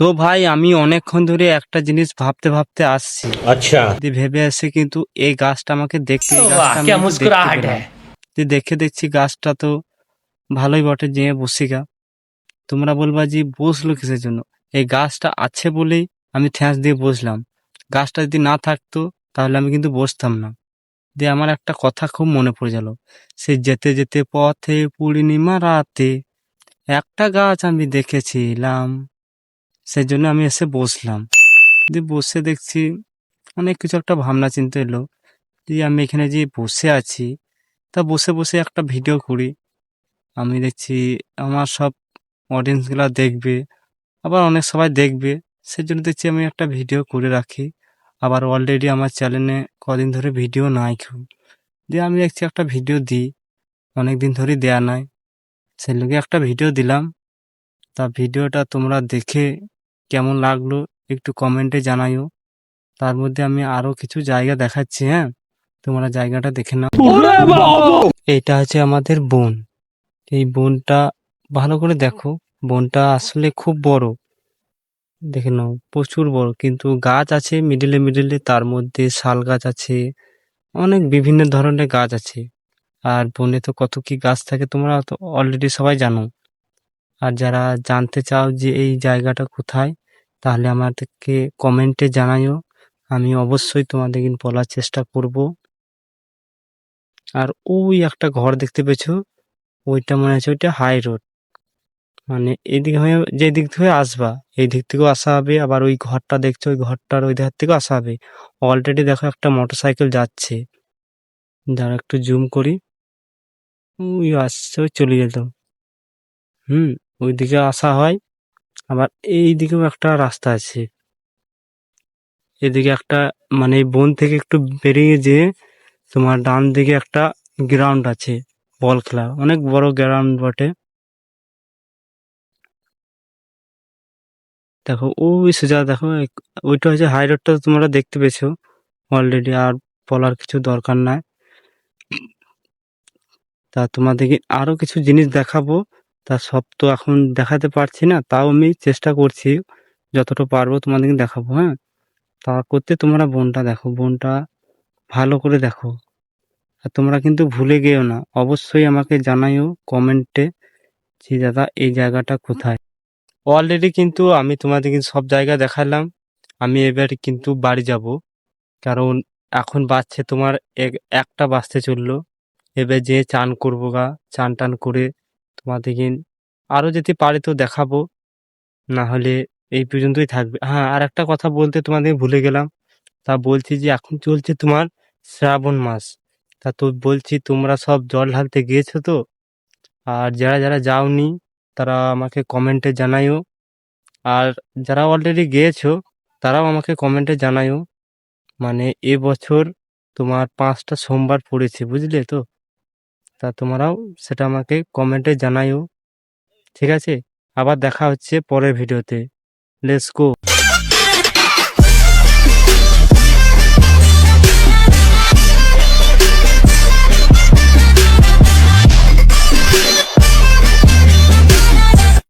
তো ভাই আমি অনেকক্ষণ ধরে একটা জিনিস ভাবতে ভাবতে আসছি। अच्छा। ভেবে আসছি কিন্তু এই গাছটা আমাকে দেখতে এই গাছটা वाह আমি क्या কিন্তু দেখতে मुस्कुराहट है। পেলাম। দেখে দেখছি গাছটা তো ভালোই বটে, যে বসিকা। তোমরা বলবা যে বসলো কিসের জন্য? এই গাছটা আছে বলেই আমি ঠ্যাঁস দিয়ে বসলাম। গাছটা যদি না থাকতো তাহলে আমি কিন্তু বসতাম না। দিয়ে আমার একটা কথা খুব মনে পড়ে গেল। সে যেতে যেতে পথে পূর্ণিমা রাতে একটা গাছ আমি দেখেছিলাম, সেজন্য আমি এসে বসলাম। দিয়ে বসে দেখছি অনেক কিছু একটা ভাবনা চিন্তা এলো। দিয়ে আমি এখানে যে বসে আছি, তা বসে বসে একটা ভিডিও করি। আমি দেখছি আমার সব অডিয়েন্সগুলো দেখবে, আবার অনেক সবাই দেখবে। সেজন্য দেখছি আমি একটা ভিডিও করে রাখি। আবার অলরেডি আমার চ্যানেলে কদিন ধরে ভিডিও নাই খুব। দিয়ে আমি দেখছি একটা ভিডিও দিই, অনেক দিন ধরেই দেয়া নাই। সেই লোকে একটা ভিডিও দিলাম। তা ভিডিওটা তোমরা দেখে কেমন লাগলো একটু কমেন্টে জানাইও। তার মধ্যে আমি আরো কিছু জায়গা দেখাচ্ছি, হ্যাঁ, তোমরা জায়গাটা দেখে নাও। এটা হচ্ছে আমাদের বন। এই বনটা ভালো করে দেখো। বনটা আসলে খুব বড়, দেখে নাও, প্রচুর বড়। কিন্তু গাছ আছে মিডিলে মিডিলে, তার মধ্যে শাল গাছ আছে, অনেক বিভিন্ন ধরনের গাছ আছে। আর বনে তো কত কি গাছ থাকে তোমরা তো অলরেডি সবাই জানো। আর যারা জানতে চাও যে এই জায়গাটা কোথায়, তাহলে আমাদেরকে কমেন্টে জানাইও। আমি অবশ্যই তোমাদের বলার চেষ্টা করব। আর ওই একটা ঘর দেখতে পেছো, ওইটা মনে হচ্ছে ওইটা হাই রোড। মানে এদিক হয়ে যে দিক থেকে আসবা, এই দিক থেকেও আসা হবে, আবার ওই ঘরটা দেখছো ওই ঘরটার ওই ধার থেকেও আসা হবে। অলরেডি দেখো একটা মোটরসাইকেল যাচ্ছে, যারা একটু জুম করি, ওই আসছে, ওই চলে যেত। হুম, ওইদিকে আসা হয়। আবার এই দিকেও একটা রাস্তা আছে। এদিকে একটা, মানে এই বন থেকে একটু বেরিয়ে যেয়ে তোমার ডান দিকে একটা গ্রাউন্ড আছে, বল খেলা, অনেক বড় গ্রাউন্ড বটে। দেখো ওই সোজা দেখো, ওইটা হচ্ছে হাই রোডটা, তোমরা দেখতে পেয়েছো অলরেডি, আর বলার কিছু দরকার নাই। তা তোমাদেরকে আরো কিছু জিনিস দেখাবো। তা সব তো এখন দেখাতে পারছি না, তাও আমি চেষ্টা করছি যতটা পারবো তোমাদেরকে দেখাবো, হ্যাঁ। তা করতে তোমরা বনটা দেখো, বনটা ভালো করে দেখো। আর তোমরা কিন্তু ভুলে গেও না, অবশ্যই আমাকে জানাইও কমেন্টে যে দাদা এই জায়গাটা কোথায়। অলরেডি কিন্তু আমি তোমাদেরকে সব জায়গা দেখালাম। আমি এবার কিন্তু বাড়ি যাব, কারণ এখন বাজছে তোমার একটা বাজতে চললো। এবার যে চান করবো গা, চান টান করে তোমাদেরকে আরো যদি পারি তো দেখাবো, না হলে এই পর্যন্তই থাকবে। হ্যাঁ, আর একটা কথা বলতে তোমাদের ভুলে গেলাম। তা বলছি যে এখন চলছে তোমার শ্রাবণ মাস। তা তো বলছি তোমরা সব জল ঢালতে গিয়েছো তো? আর যারা যারা যাওনি তারা আমাকে কমেন্টে জানাইও। আর যারা অলরেডি গিয়েছো তারাও আমাকে কমেন্টে জানাইও। মানে এবছর তোমার 5টা সোমবার পড়েছে, বুঝলে তো? তা তোমরাও সেটা আমাকে কমেন্টে জানাইও। ঠিক আছে, আবার দেখা হচ্ছে পরের ভিডিওতে। Let's go.